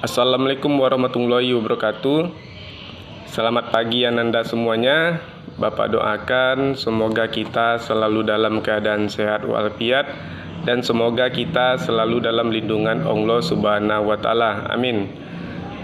Assalamualaikum warahmatullahi wabarakatuh. Selamat pagi Ananda semuanya. Bapak doakan semoga kita selalu dalam keadaan sehat walafiat dan semoga kita selalu dalam lindungan Allah Subhanahu wa taala. Amin.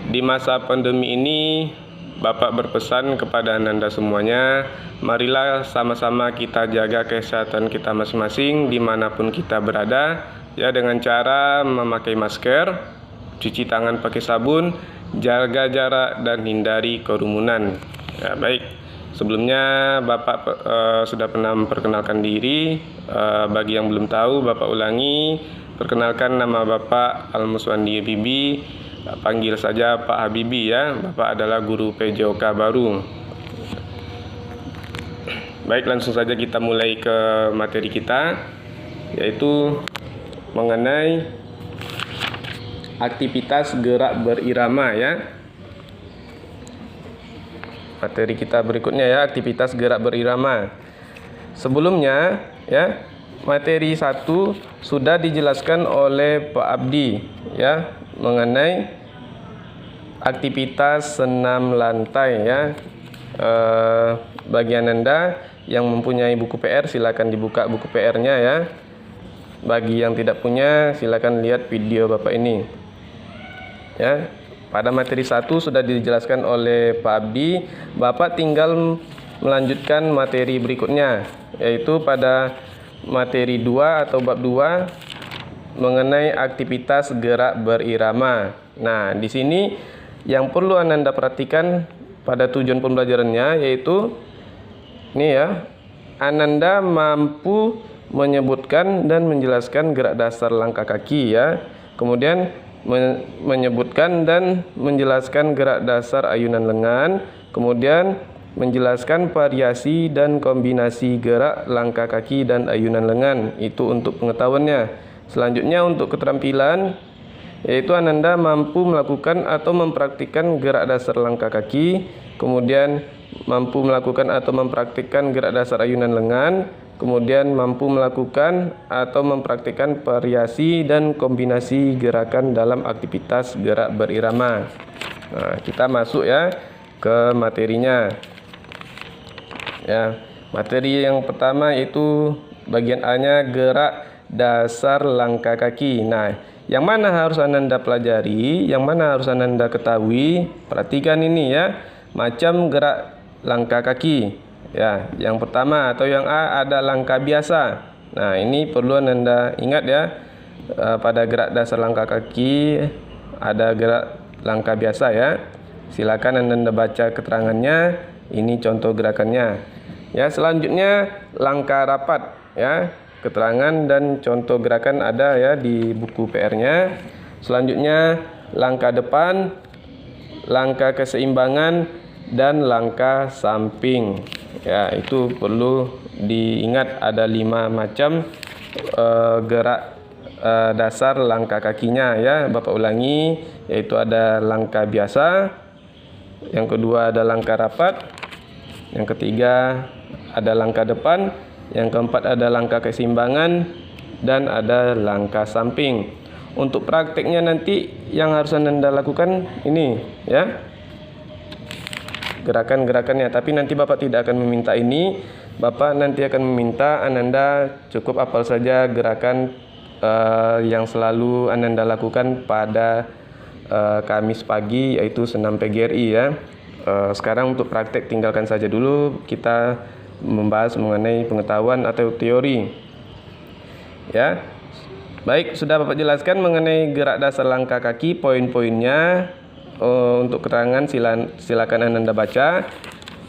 Di masa pandemi ini Bapak berpesan kepada Ananda semuanya, marilah sama-sama kita jaga kesehatan kita masing-masing dimanapun kita berada, ya, dengan cara memakai masker, cuci tangan pakai sabun, jaga jarak dan hindari kerumunan. Ya, baik. Sebelumnya Bapak sudah pernah memperkenalkan diri. Bagi yang belum tahu, Bapak ulangi. Perkenalkan, nama Bapak Al-Muswandi Habibi. Panggil saja Pak Habibi, ya. Bapak adalah guru PJOK baru. Baik, langsung saja kita mulai ke materi kita, yaitu mengenai aktivitas gerak berirama, ya. Materi kita berikutnya, ya, aktivitas gerak berirama. Sebelumnya, ya, materi 1 sudah dijelaskan oleh Pak Abdi, ya, mengenai aktivitas senam lantai, ya. Bagi Anda yang mempunyai buku PR, silakan dibuka buku PR-nya, ya. Bagi yang tidak punya, silakan lihat video Bapak ini. Ya, pada materi 1 sudah dijelaskan oleh Pak Abdi. Bapak tinggal melanjutkan materi berikutnya, yaitu pada materi 2 atau bab 2 mengenai aktivitas gerak berirama. Nah, di sini yang perlu Anda perhatikan pada tujuan pembelajarannya, yaitu ini, ya, Anda mampu menyebutkan dan menjelaskan gerak dasar langkah kaki, ya. Kemudian menyebutkan dan menjelaskan gerak dasar ayunan lengan, kemudian menjelaskan variasi dan kombinasi gerak langkah kaki dan ayunan lengan. Itu untuk pengetahuannya. Selanjutnya untuk keterampilan, yaitu Anda mampu melakukan atau mempraktikkan gerak dasar langkah kaki, kemudian mampu melakukan atau mempraktikkan gerak dasar ayunan lengan, kemudian mampu melakukan atau mempraktikkan variasi dan kombinasi gerakan dalam aktivitas gerak berirama. Nah, kita masuk, ya, ke materinya. Ya, materi yang pertama itu bagian A-nya gerak dasar langkah kaki. Nah, yang mana harus Anda pelajari, yang mana harus Anda ketahui? Perhatikan ini, ya, macam gerak langkah kaki. Ya, yang pertama atau yang A ada langkah biasa. Nah, ini perlu Anda ingat, ya. Pada gerak dasar langkah kaki ada gerak langkah biasa, ya. Silakan Anda baca keterangannya. Ini contoh gerakannya. Ya, selanjutnya langkah rapat, ya. Keterangan dan contoh gerakan ada, ya, di buku PR-nya. Selanjutnya langkah depan, langkah keseimbangan dan langkah samping. Ya, itu perlu diingat, ada 5 macam gerak dasar langkah kakinya, ya. Bapak ulangi, yaitu ada langkah biasa, yang kedua ada langkah rapat, yang ketiga ada langkah depan, yang keempat ada langkah keseimbangan, dan ada langkah samping. Untuk prakteknya nanti yang harus Anda lakukan ini, ya, gerakan-gerakannya, tapi nanti Bapak tidak akan meminta ini. Bapak nanti akan meminta Anda cukup hafal saja gerakan yang selalu Anda lakukan pada Kamis pagi, yaitu senam PGRI, ya. Sekarang untuk praktek tinggalkan saja dulu, kita membahas mengenai pengetahuan atau teori, ya. Baik, sudah Bapak jelaskan mengenai gerak dasar langkah kaki, poin-poinnya. Untuk keterangan silakan Anda baca.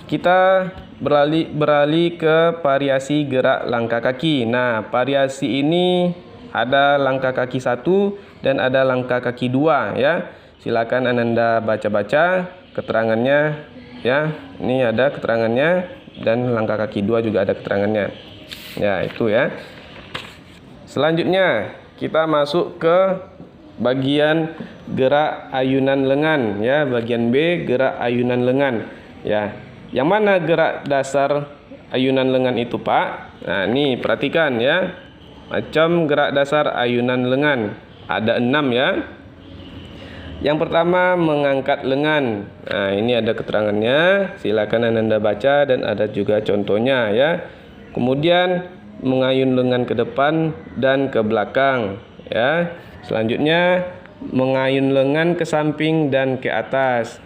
Kita beralih ke variasi gerak langkah kaki. Nah, variasi ini ada langkah kaki 1 dan ada langkah kaki 2, ya. Silakan Anda baca-baca keterangannya, ya. Ini ada keterangannya dan langkah kaki 2 juga ada keterangannya. Ya, itu, ya. Selanjutnya kita masuk ke bagian gerak ayunan lengan, ya. Bagian B, gerak ayunan lengan, ya. Yang mana gerak dasar ayunan lengan itu, Pak? Nah, ini perhatikan, ya. Macam gerak dasar ayunan lengan ada 6, ya. Yang pertama, mengangkat lengan. Nah, ini ada keterangannya, silakan Ananda baca dan ada juga contohnya ya. Kemudian mengayun lengan ke depan dan ke belakang ya. Selanjutnya mengayun lengan ke samping dan ke atas.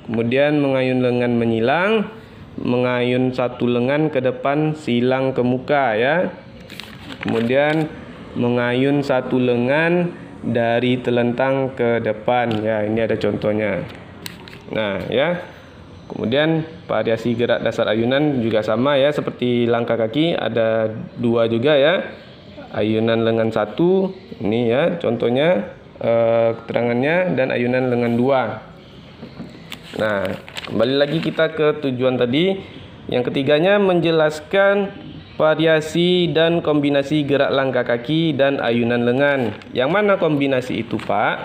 Kemudian mengayun lengan menyilang, mengayun satu lengan ke depan silang ke muka ya. Kemudian mengayun satu lengan dari telentang ke depan ya. Ini ada contohnya. Nah ya. Kemudian variasi gerak dasar ayunan juga sama ya, seperti langkah kaki ada dua juga ya. Ayunan lengan satu, ini ya contohnya keterangannya, dan ayunan lengan dua. Nah, kembali lagi kita ke tujuan tadi. Yang ketiganya menjelaskan variasi dan kombinasi gerak langkah kaki dan ayunan lengan. Yang mana kombinasi itu, Pak?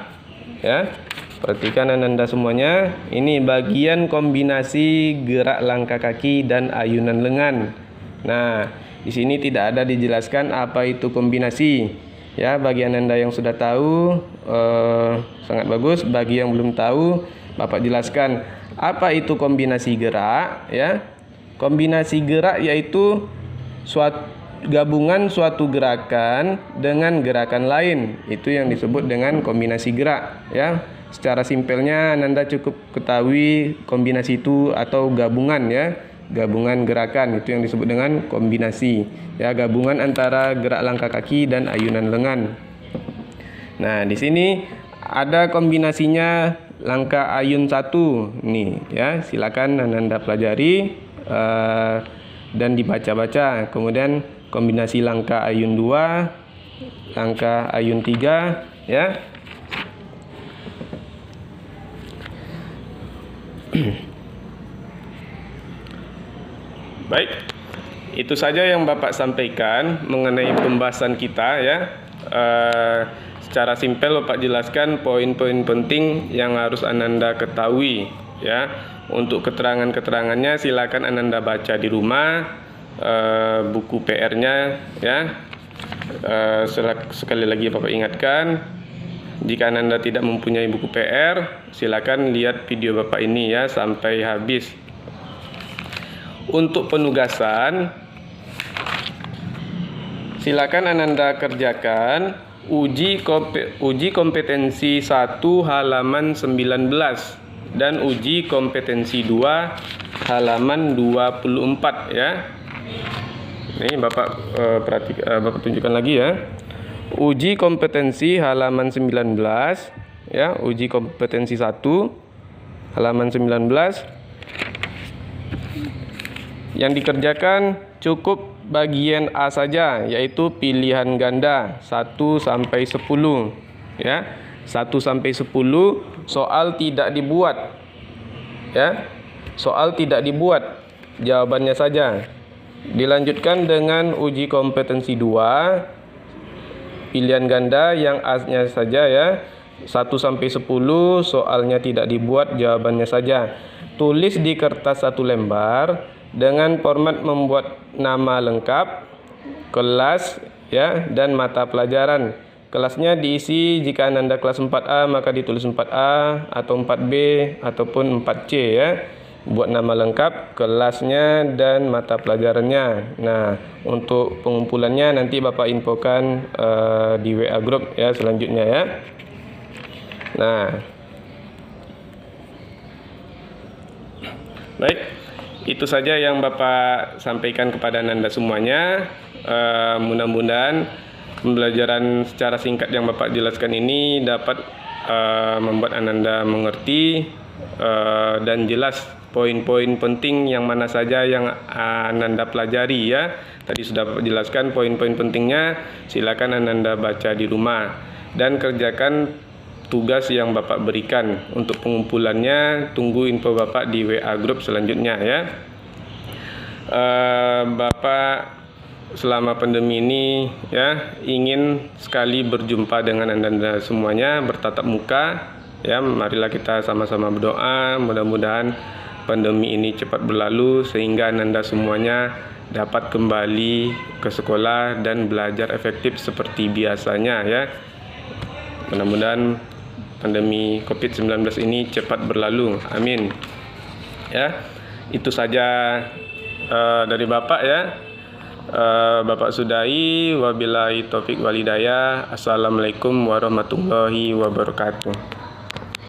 Ya. Perhatikan Ananda semuanya. Ini bagian kombinasi gerak langkah kaki dan ayunan lengan. Nah, di sini tidak ada dijelaskan apa itu kombinasi. Ya, bagi Ananda yang sudah tahu sangat bagus. Bagi yang belum tahu, Bapak jelaskan apa itu kombinasi gerak ya. Kombinasi gerak yaitu gabungan suatu gerakan dengan gerakan lain. Itu yang disebut dengan kombinasi gerak ya. Secara simpelnya Ananda cukup ketahui kombinasi itu atau gabungan ya. Gabungan gerakan itu yang disebut dengan kombinasi ya, gabungan antara gerak langkah kaki dan ayunan lengan. Nah, di sini ada kombinasinya langkah ayun 1 nih ya, silakan Ananda pelajari dan dibaca-baca. Kemudian kombinasi langkah ayun 2, langkah ayun 3 ya. Baik, itu saja yang Bapak sampaikan mengenai pembahasan kita ya. Secara simpel Bapak jelaskan poin-poin penting yang harus Ananda ketahui ya. Untuk keterangan-keterangannya silakan Ananda baca di rumah, buku PR-nya ya. Sekali lagi Bapak ingatkan, jika Ananda tidak mempunyai buku PR, silakan lihat video Bapak ini ya sampai habis. Untuk penugasan, silakan Ananda kerjakan uji kompetensi 1 halaman 19 dan uji kompetensi 2 halaman 24 ya. Ini Bapak Bapak tunjukkan lagi ya. Uji kompetensi halaman 19 ya, uji kompetensi 1 halaman 19. Yang dikerjakan cukup bagian A saja, yaitu pilihan ganda 1 sampai 10 ya. 1 sampai 10 soal tidak dibuat ya. Soal tidak dibuat, jawabannya saja. Dilanjutkan dengan uji kompetensi 2 pilihan ganda yang A-nya saja ya. 1 sampai 10 soalnya tidak dibuat, jawabannya saja. Tulis di kertas 1 lembar dengan format membuat nama lengkap, kelas ya, dan mata pelajaran. Kelasnya diisi jika Ananda kelas 4A maka ditulis 4A atau 4B ataupun 4C ya. Buat nama lengkap, kelasnya, dan mata pelajarannya. Nah, untuk pengumpulannya nanti Bapak infokan di WA group ya selanjutnya ya. Nah, baik, itu saja yang Bapak sampaikan kepada Ananda semuanya. Mudah-mudahan pembelajaran secara singkat yang Bapak jelaskan ini dapat membuat Ananda mengerti dan jelas poin-poin penting yang mana saja yang Ananda pelajari ya. Tadi sudah Bapak jelaskan poin-poin pentingnya, silakan Ananda baca di rumah dan kerjakan tugas yang Bapak berikan. Untuk pengumpulannya tunggu info Bapak di WA group selanjutnya ya. Bapak selama pandemi ini ya ingin sekali berjumpa dengan Anda semuanya bertatap muka ya. Marilah kita sama-sama berdoa mudah-mudahan pandemi ini cepat berlalu sehingga Anda semuanya dapat kembali ke sekolah dan belajar efektif seperti biasanya ya. Mudah-mudahan pandemi COVID-19 ini cepat berlalu. Amin. Ya, itu saja dari Bapak ya. Bapak sudahi, wabillahi taufik walhidayah. Assalamualaikum warahmatullahi wabarakatuh.